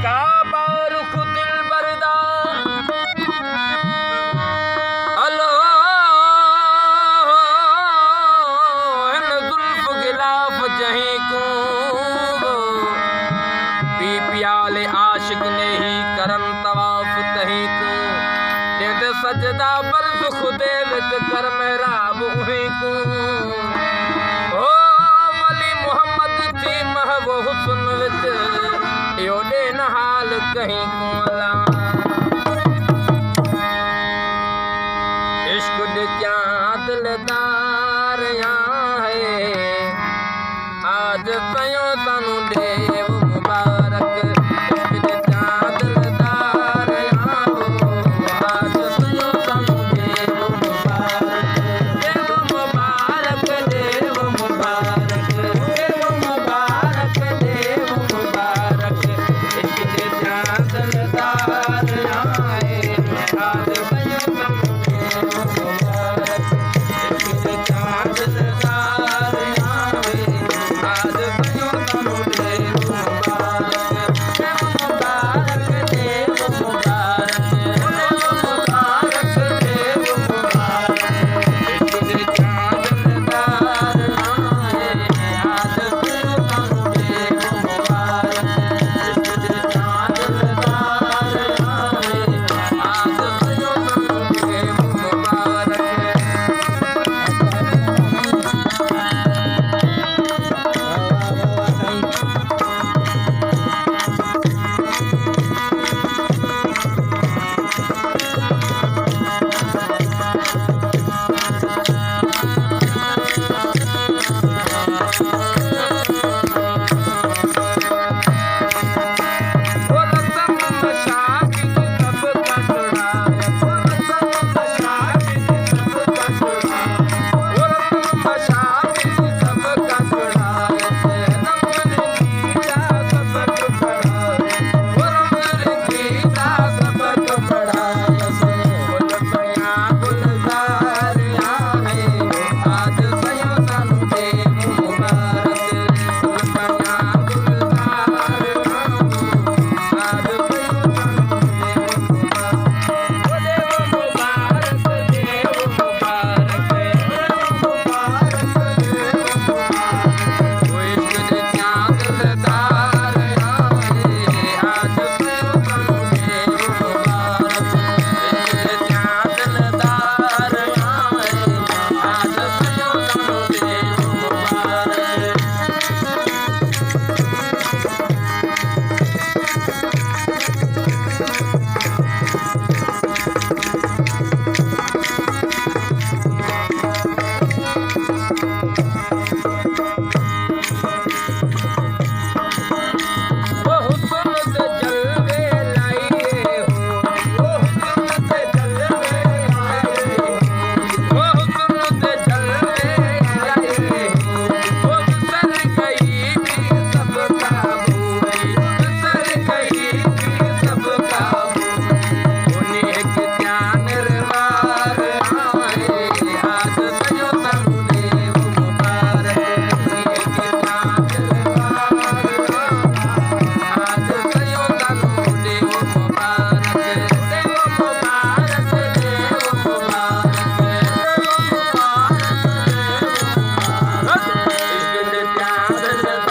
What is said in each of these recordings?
काबा रुख दिल बरदा अलो हिन जुल्फ गिलाफ जहीं को पी पियाले आशिक ने ही करन तवाफ तहीं को डेद सजदा बरस खुदे विच कर मेहराब उहीं को ओ वली मोहम्मद थी महबो हुस्न विच यो दे न हाल कहीं को अला इश्क दे क्या दिलदार यहाँ है आज सयो सानू देव मुबारक इश्क दे क्या दिलदार यहाँ हो आज सयो सानू देव मुबारक देव मुबारक देव मुबारक देव मुबारक देव मुबारक इश्क दे क्या दिलदार यहाँ है आज सयो सानू देव मुबारक इश्क दे क्या दिलदार यहाँ है आज सयो सानू देव मुबारक देव मुबारक देव मुबारक देव मुबारक इश्क दे क्या दिलदार यहाँ है आज सयो सानू देव मुबारक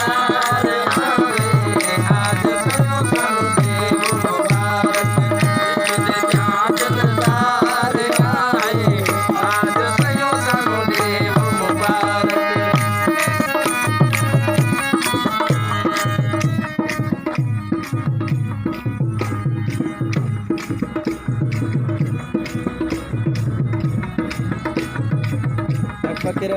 इश्क दे क्या दिलदार यहाँ है आज सयो सानू देव मुबारक फकीर